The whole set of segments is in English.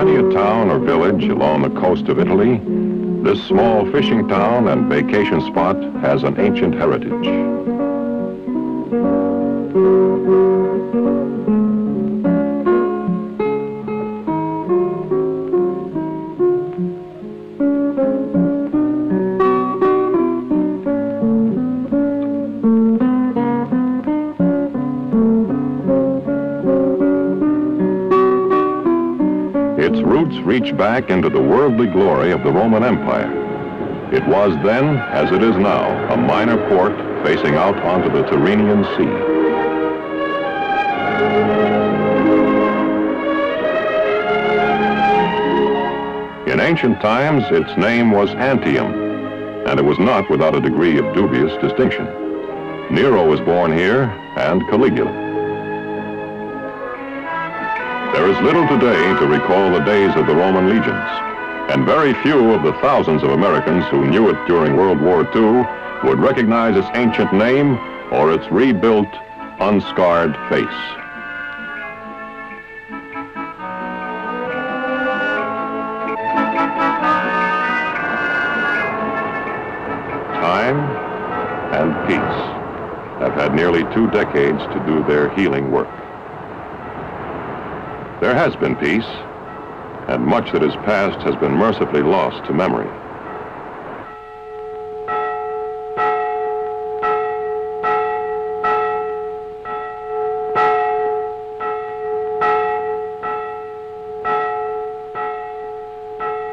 many a town or village along the coast of Italy, this small fishing town and vacation spot has an ancient heritage. Its roots reach back into the worldly glory of the Roman Empire. It was then, as it is now, a minor port facing out onto the Tyrrhenian Sea. In ancient times, its name was Antium, and it was not without a degree of dubious distinction. Nero was born here, and Caligula. There is little today to recall the days of the Roman legions, and very few of the thousands of Americans who knew it during World War II would recognize its ancient name or its rebuilt, unscarred face. Time and peace have had nearly 2 decades to do their healing work. There has been peace, and much that is past has been mercifully lost to memory.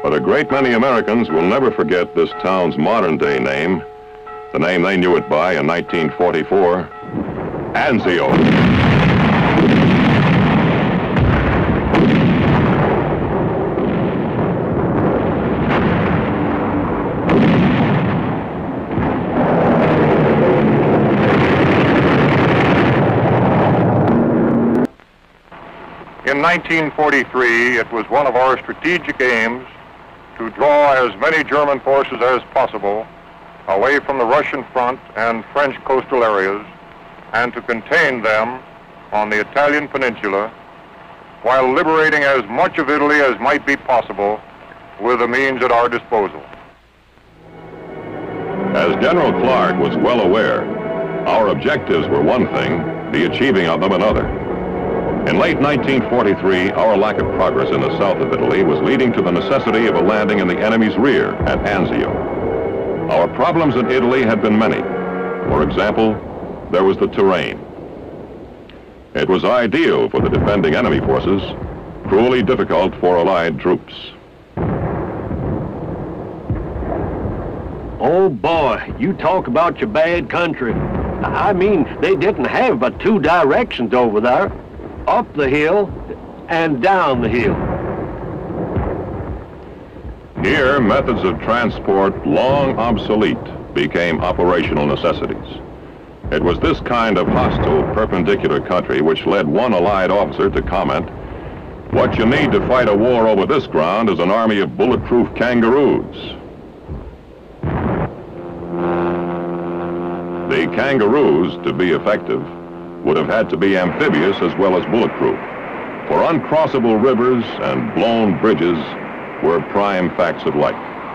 But a great many Americans will never forget this town's modern-day name, the name they knew it by in 1944, Anzio. In 1943, it was one of our strategic aims to draw as many German forces as possible away from the Russian front and French coastal areas and to contain them on the Italian peninsula while liberating as much of Italy as might be possible with the means at our disposal. As General Clark was well aware, our objectives were one thing, the achieving of them another. In late 1943, our lack of progress in the south of Italy was leading to the necessity of a landing in the enemy's rear at Anzio. Our problems in Italy had been many. For example, there was the terrain. It was ideal for the defending enemy forces, cruelly difficult for Allied troops. Oh boy, you talk about your bad country. I mean, they didn't have but 2 directions over there. Up the hill and down the hill. Here, methods of transport long obsolete became operational necessities. It was this kind of hostile, perpendicular country which led one Allied officer to comment, "What you need to fight a war over this ground is an army of bulletproof kangaroos." The kangaroos, to be effective, would have had to be amphibious as well as bulletproof, for uncrossable rivers and blown bridges were prime facts of life.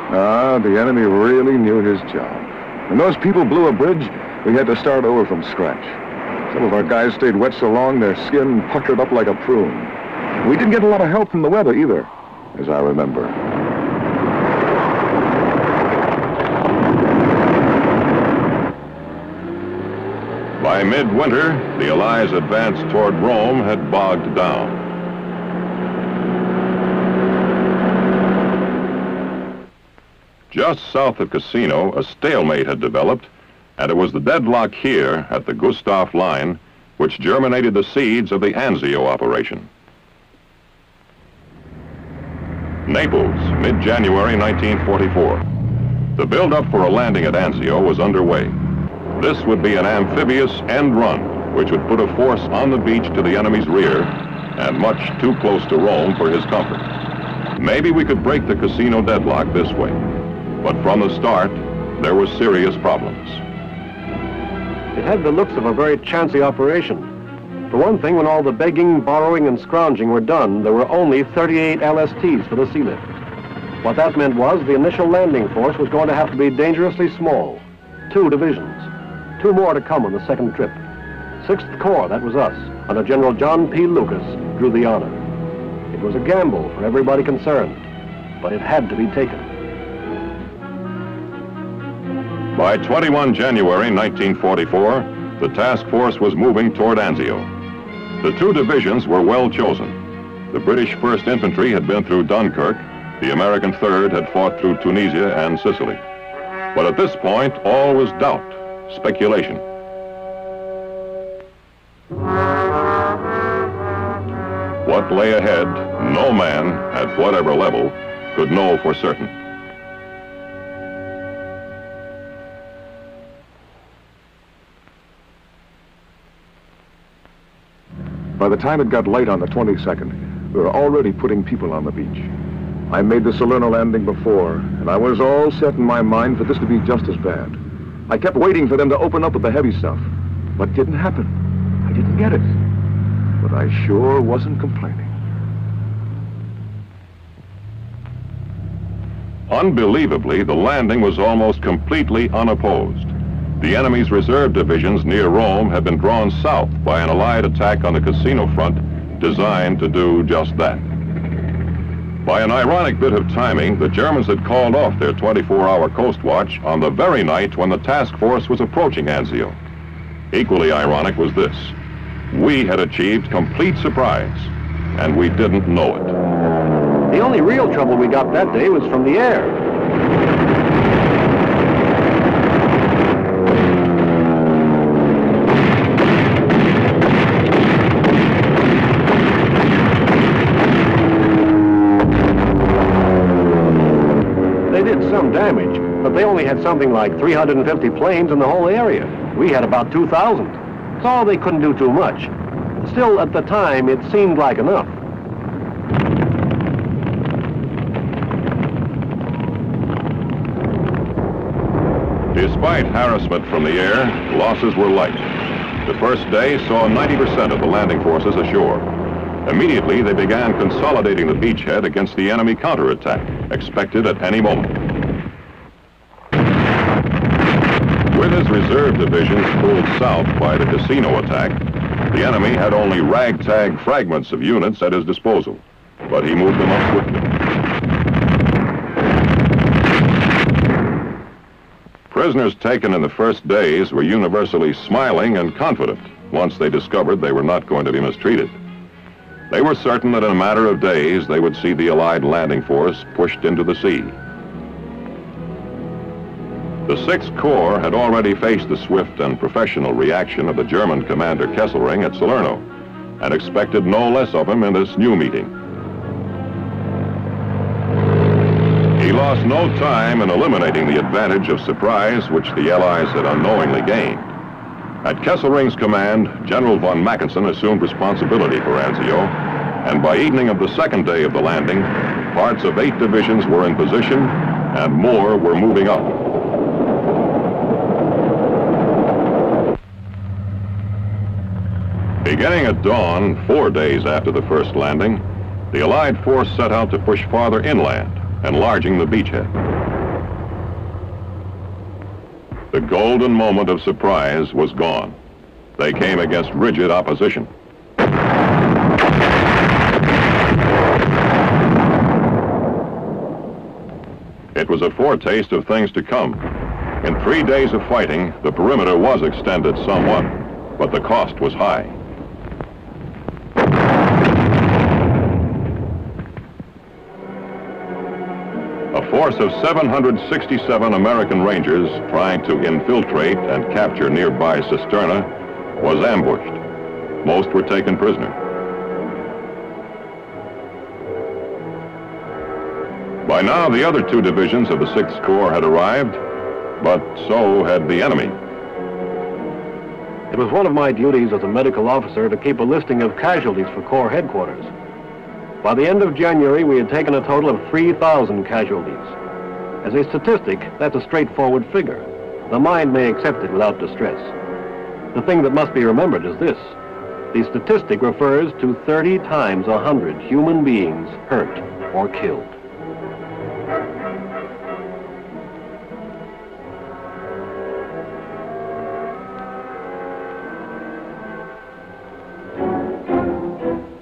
The enemy really knew his job. When those people blew a bridge, we had to start over from scratch. Some of our guys stayed wet so long their skin puckered up like a prune. We didn't get a lot of help from the weather either, as I remember. By midwinter, the Allies' advance toward Rome had bogged down. Just south of Cassino, a stalemate had developed, and it was the deadlock here at the Gustav Line which germinated the seeds of the Anzio operation. Naples, mid-January 1944. The build-up for a landing at Anzio was underway. This would be an amphibious end run, which would put a force on the beach to the enemy's rear and much too close to Rome for his comfort. Maybe we could break the Cassino deadlock this way, but from the start, there were serious problems. It had the looks of a very chancy operation. For one thing, when all the begging, borrowing, and scrounging were done, there were only 38 LSTs for the sea lift. What that meant was the initial landing force was going to have to be dangerously small. 2 divisions. 2 more to come on the second trip. 6th Corps, that was us, under General John P. Lucas, drew the honor. It was a gamble for everybody concerned, but it had to be taken. By 21 January 1944, the task force was moving toward Anzio. The 2 divisions were well chosen. The British 1st Infantry had been through Dunkirk, the American 3rd had fought through Tunisia and Sicily. But at this point, all was doubt, speculation. What lay ahead, no man, at whatever level, could know for certain. By the time it got late on the 22nd, we were already putting people on the beach. I made the Salerno landing before, and I was all set in my mind for this to be just as bad. I kept waiting for them to open up with the heavy stuff, but it didn't happen. I didn't get it. But I sure wasn't complaining. Unbelievably, the landing was almost completely unopposed. The enemy's reserve divisions near Rome had been drawn south by an Allied attack on the casino front designed to do just that. By an ironic bit of timing, the Germans had called off their 24-hour coast watch on the very night when the task force was approaching Anzio. Equally ironic was this: we had achieved complete surprise, and we didn't know it. The only real trouble we got that day was from the air. They did some damage, but they only had something like 350 planes in the whole area. We had about 2,000. So they couldn't do too much. Still, at the time, it seemed like enough. Despite harassment from the air, losses were light. The first day saw 90% of the landing forces ashore. Immediately, they began consolidating the beachhead against the enemy counterattack, expected at any moment. With his reserve divisions pulled south by the casino attack, the enemy had only ragtag fragments of units at his disposal, but he moved them up swiftly. Prisoners taken in the first days were universally smiling and confident once they discovered they were not going to be mistreated. They were certain that in a matter of days they would see the Allied landing force pushed into the sea. The 6th Corps had already faced the swift and professional reaction of the German commander Kesselring at Salerno, and expected no less of him in this new meeting. He lost no time in eliminating the advantage of surprise which the Allies had unknowingly gained. At Kesselring's command, General von Mackensen assumed responsibility for Anzio, and by evening of the second day of the landing, parts of 8 divisions were in position and more were moving up. Beginning at dawn, 4 days after the first landing, the Allied force set out to push farther inland, enlarging the beachhead. The golden moment of surprise was gone. They came against rigid opposition. It was a foretaste of things to come. In 3 days of fighting, the perimeter was extended somewhat, but the cost was high. A force of 767 American Rangers trying to infiltrate and capture nearby Cisterna was ambushed. Most were taken prisoner. By now, the other 2 divisions of the 6th Corps had arrived, but so had the enemy. It was one of my duties as a medical officer to keep a listing of casualties for Corps headquarters. By the end of January, we had taken a total of 3,000 casualties. As a statistic, that's a straightforward figure. The mind may accept it without distress. The thing that must be remembered is this: The statistic refers to 30 times 100 human beings hurt or killed.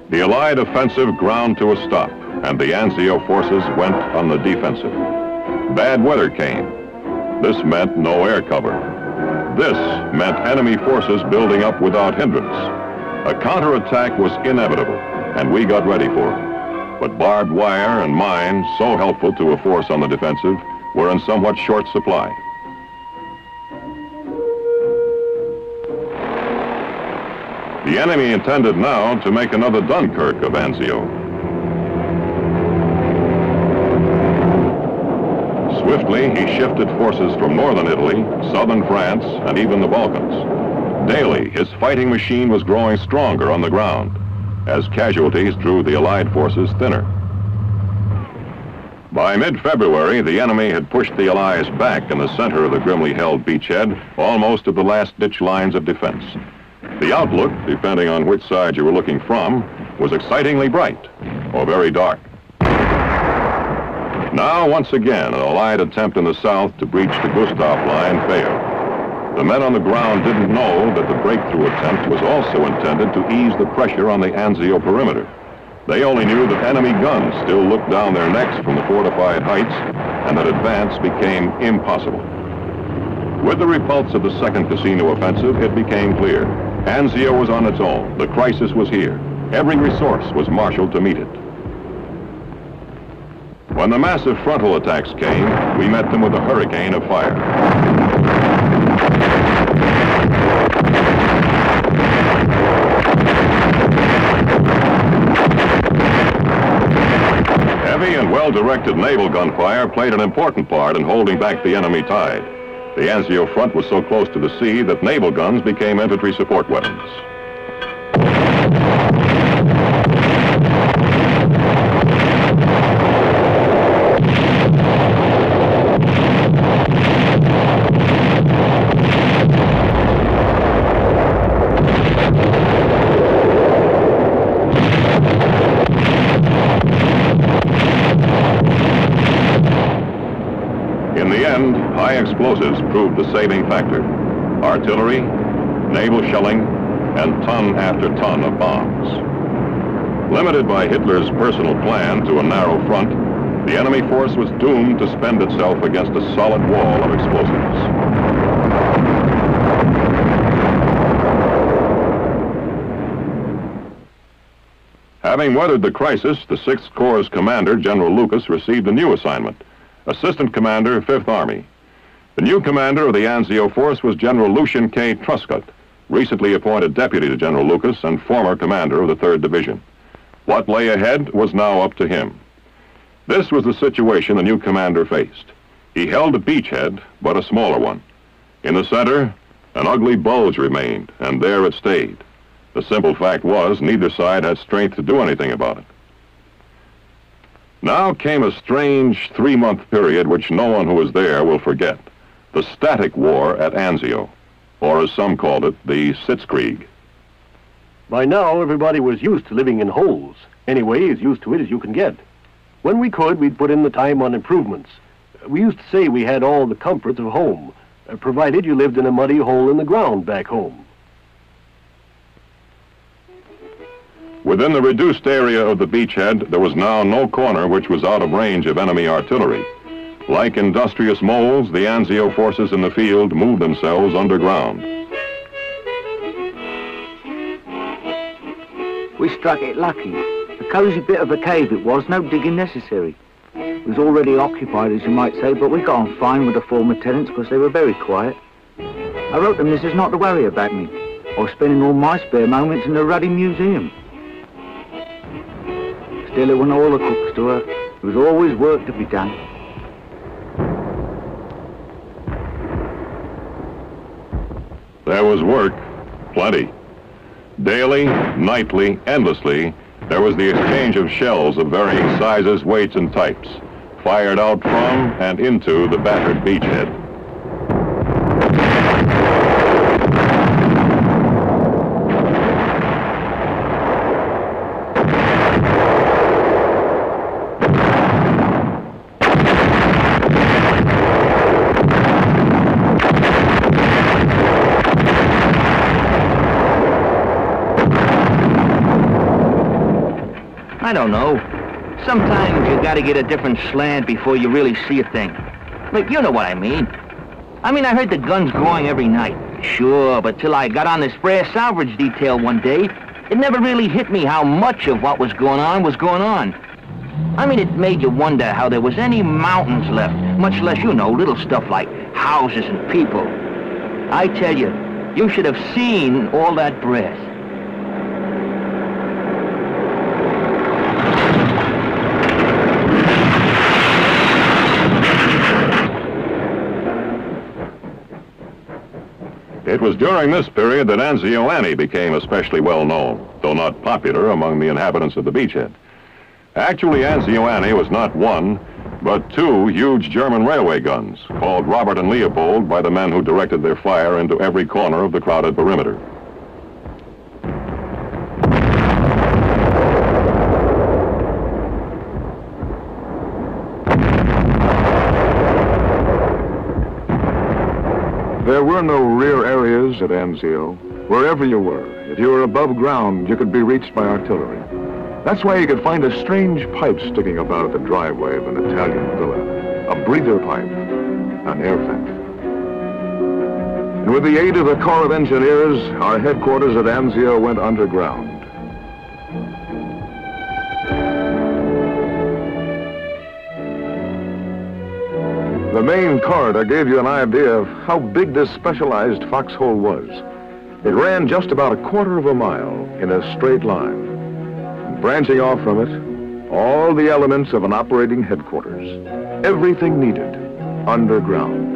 The Allied offensive ground to a stop, and the Anzio forces went on the defensive. Bad weather came. This meant no air cover. This meant enemy forces building up without hindrance. A counterattack was inevitable, and we got ready for it. But barbed wire and mines, so helpful to a force on the defensive, were in somewhat short supply. The enemy intended now to make another Dunkirk of Anzio. Swiftly, he shifted forces from northern Italy, southern France, and even the Balkans. Daily, his fighting machine was growing stronger on the ground, as casualties drew the Allied forces thinner. By mid-February, the enemy had pushed the Allies back in the center of the grimly held beachhead, almost to the last-ditch lines of defense. The outlook, depending on which side you were looking from, was excitingly bright or very dark. Now, once again, an Allied attempt in the south to breach the Gustav line failed. The men on the ground didn't know that the breakthrough attempt was also intended to ease the pressure on the Anzio perimeter. They only knew that enemy guns still looked down their necks from the fortified heights, and that advance became impossible. With the repulse of the second Cassino offensive, it became clear. Anzio was on its own. The crisis was here. Every resource was marshaled to meet it. When the massive frontal attacks came, we met them with a hurricane of fire. Heavy and well-directed naval gunfire played an important part in holding back the enemy tide. The Anzio front was so close to the sea that naval guns became infantry support weapons. In the end, high explosives proved the saving factor. Artillery, naval shelling, and ton after ton of bombs. Limited by Hitler's personal plan to a narrow front, the enemy force was doomed to spend itself against a solid wall of explosives. Having weathered the crisis, the 6th Corps' commander, General Lucas, received a new assignment. Assistant Commander, 5th Army. The new commander of the Anzio force was General Lucian K. Truscott, recently appointed deputy to General Lucas and former commander of the 3rd Division. What lay ahead was now up to him. This was the situation the new commander faced. He held a beachhead, but a smaller one. In the center, an ugly bulge remained, and there it stayed. The simple fact was, neither side had strength to do anything about it. Now came a strange 3-month period which no one who was there will forget. The static war at Anzio, or as some called it, the Sitzkrieg. By now, everybody was used to living in holes. Anyway, as used to it as you can get. When we could, we'd put in the time on improvements. We used to say we had all the comforts of home, provided you lived in a muddy hole in the ground back home. Within the reduced area of the beachhead, there was now no corner which was out of range of enemy artillery. Like industrious moles, the Anzio forces in the field moved themselves underground. We struck it lucky. A cosy bit of a cave it was, no digging necessary. It was already occupied, as you might say, but we got on fine with the former tenants because they were very quiet. I wrote the missus not to worry about me. I was spending all my spare moments in the ruddy museum. Still, it wasn't all the cooks to her. There was always work to be done. There was work, plenty. Daily, nightly, endlessly, there was the exchange of shells of varying sizes, weights, and types, fired out from and into the battered beachhead. I don't know. Sometimes you gotta get a different slant before you really see a thing. But you know what I mean. I heard the guns going every night. Sure, but till I got on this brass salvage detail one day, it never really hit me how much of what was going on was going on. It made you wonder how there was any mountains left, much less, little stuff like houses and people. I tell you, you should have seen all that brass. It was during this period that Anzio and Nettuno became especially well known, though not popular among the inhabitants of the beachhead. Actually, Anzio and Nettuno was not one, but two huge German railway guns, called Robert and Leopold by the men who directed their fire into every corner of the crowded perimeter. There were no rear areas at Anzio. Wherever you were, if you were above ground, you could be reached by artillery. That's why you could find a strange pipe sticking about the driveway of an Italian villa. A breather pipe, an air vent. And with the aid of the Corps of Engineers, our headquarters at Anzio went underground. The main corridor gave you an idea of how big this specialized foxhole was. It ran just about a quarter of a mile in a straight line. And branching off from it, all the elements of an operating headquarters. Everything needed underground.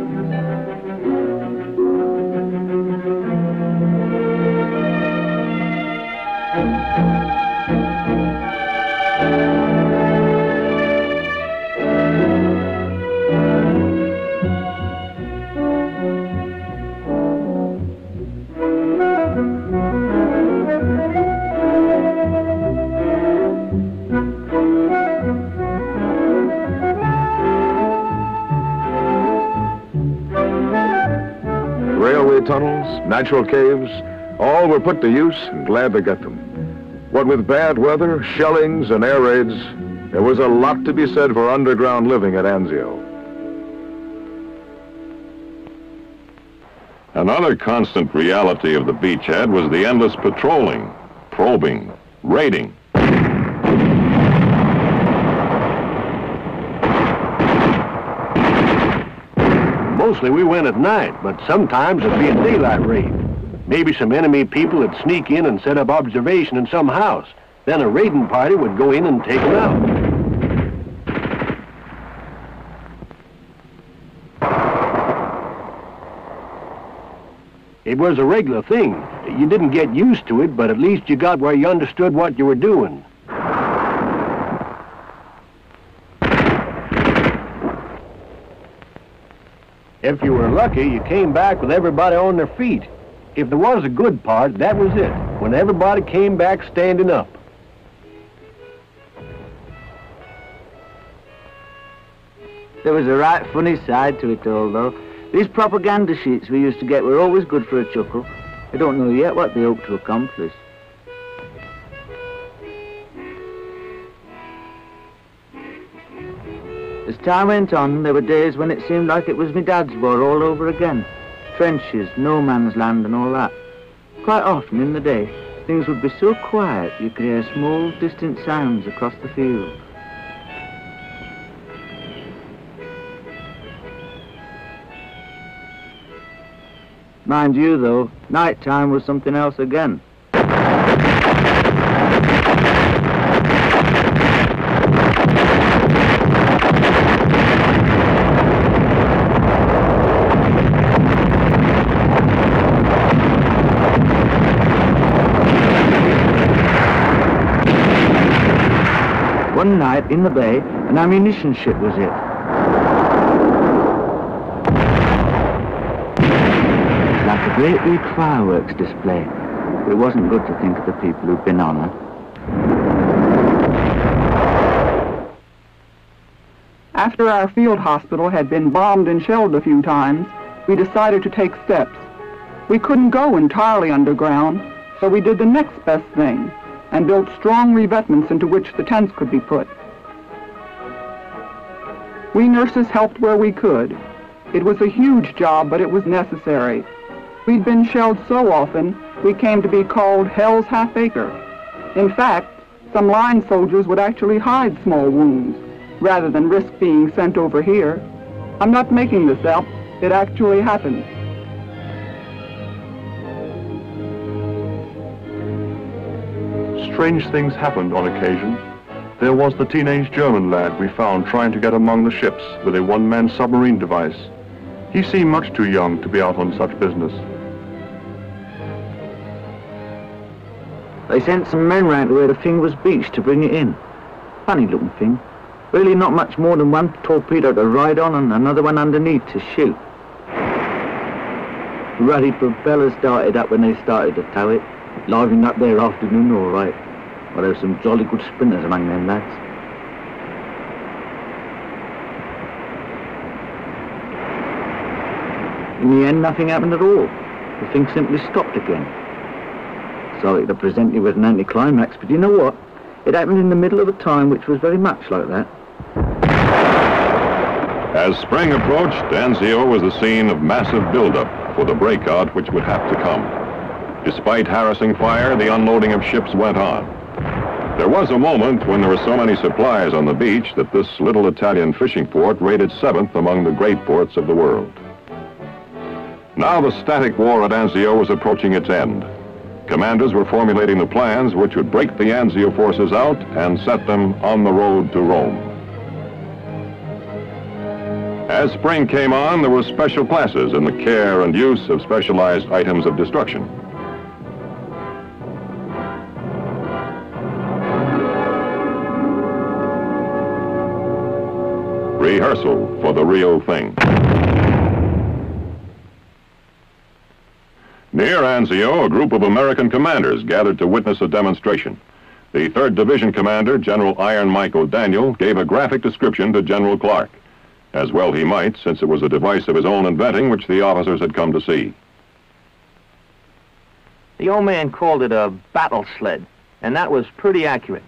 Tunnels, natural caves, all were put to use and glad to get them. What with bad weather, shellings, and air raids, there was a lot to be said for underground living at Anzio. Another constant reality of the beachhead was the endless patrolling, probing, raiding. Mostly we went at night, but sometimes it'd be a daylight raid. Maybe some enemy people would sneak in and set up observation in some house. Then a raiding party would go in and take them out. It was a regular thing. You didn't get used to it, but at least you got where you understood what you were doing. If you were lucky, you came back with everybody on their feet. If there was a good part, that was it, when everybody came back standing up. There was a right funny side to it all, though. These propaganda sheets we used to get were always good for a chuckle. I don't know yet what they hope to accomplish. As time went on, there were days when it seemed like it was my dad's war all over again. Trenches, no man's land and all that. Quite often in the day, things would be so quiet you could hear small, distant sounds across the field. Mind you, though, night time was something else again. One night in the bay, an ammunition ship was hit. Like a great big fireworks display. It wasn't good to think of the people who'd been on her. After our field hospital had been bombed and shelled a few times, we decided to take steps. We couldn't go entirely underground, so we did the next best thing, and built strong revetments into which the tents could be put. We nurses helped where we could. It was a huge job, but it was necessary. We'd been shelled so often, we came to be called Hell's Half-Acre. In fact, some line soldiers would actually hide small wounds, rather than risk being sent over here. I'm not making this up. It actually happened. Strange things happened on occasion. There was the teenage German lad we found trying to get among the ships with a one-man submarine device. He seemed much too young to be out on such business. They sent some men round to where the thing was beached to bring it in. Funny looking thing. Really not much more than one torpedo to ride on and another one underneath to shoot. Ruddy propellers started up when they started to tow it. Livening up their afternoon all right. Well, there were some jolly good sprinters among them lads. In the end, nothing happened at all. The thing simply stopped again. Sorry to present you with an anticlimax, but you know what? It happened in the middle of a time which was very much like that. As spring approached, Anzio was the scene of massive buildup for the breakout which would have to come. Despite harassing fire, the unloading of ships went on. There was a moment when there were so many supplies on the beach that this little Italian fishing port rated 7th among the great ports of the world. Now the static war at Anzio was approaching its end. Commanders were formulating the plans which would break the Anzio forces out and set them on the road to Rome. As spring came on, there were special classes in the care and use of specialized items of destruction. Rehearsal for the real thing. Near Anzio, a group of American commanders gathered to witness a demonstration. The 3rd Division commander, General Iron Mike O'Daniel, gave a graphic description to General Clark. As well he might, since it was a device of his own inventing which the officers had come to see. The old man called it a battle sled, and that was pretty accurate.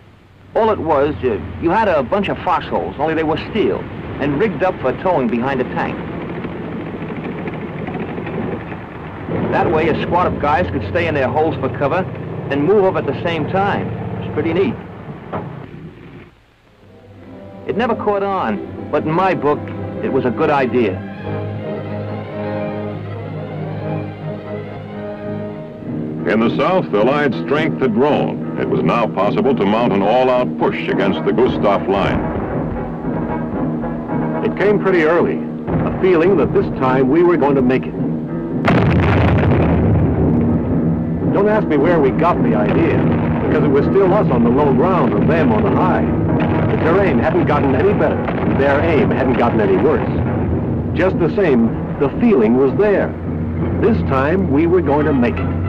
All it was, you had a bunch of foxholes, only they were steel, and rigged up for towing behind a tank. That way, a squad of guys could stay in their holes for cover and move up at the same time. It's pretty neat. It never caught on, but in my book, it was a good idea. In the South, the Allied strength had grown. It was now possible to mount an all-out push against the Gustav line. It came pretty early, a feeling that this time we were going to make it. Don't ask me where we got the idea, because it was still us on the low ground and them on the high. The terrain hadn't gotten any better, and their aim hadn't gotten any worse. Just the same, the feeling was there. This time, we were going to make it.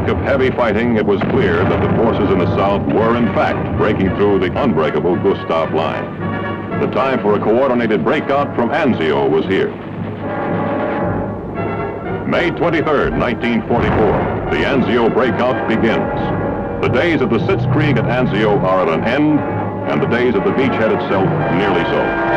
Of heavy fighting, it was clear that the forces in the South were, in fact, breaking through the unbreakable Gustav line. The time for a coordinated breakout from Anzio was here. May 23rd, 1944, the Anzio breakout begins. The days of the Sitzkrieg at Anzio are at an end, and the days of the beachhead itself nearly so.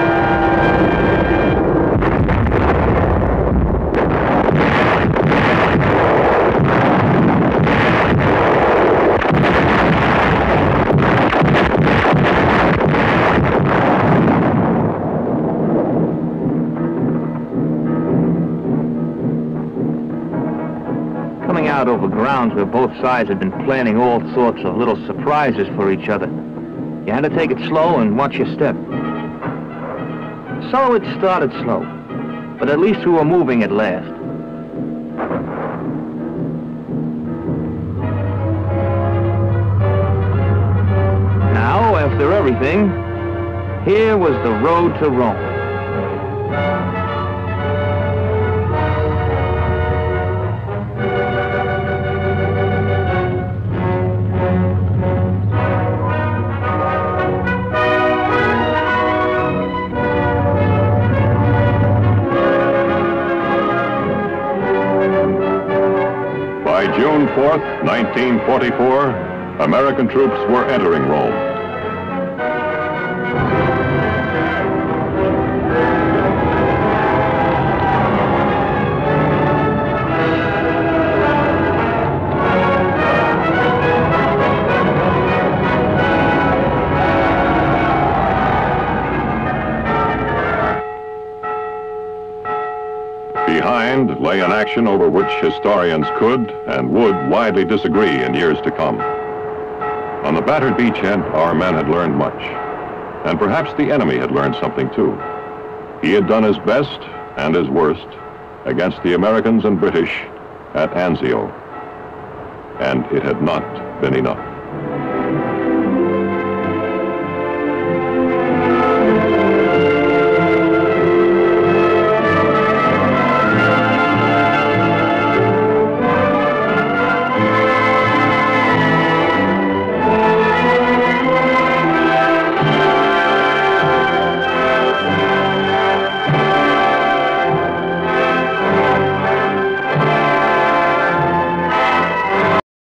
Over grounds where both sides had been planning all sorts of little surprises for each other. You had to take it slow and watch your step. So it started slow, but at least we were moving at last. Now, after everything, here was the road to Rome. 4th, 1944, American troops were entering Rome. Behind lay an action over which historians could and would widely disagree in years to come. On the battered beachhead, our men had learned much, and perhaps the enemy had learned something too. He had done his best and his worst against the Americans and British at Anzio, and it had not been enough.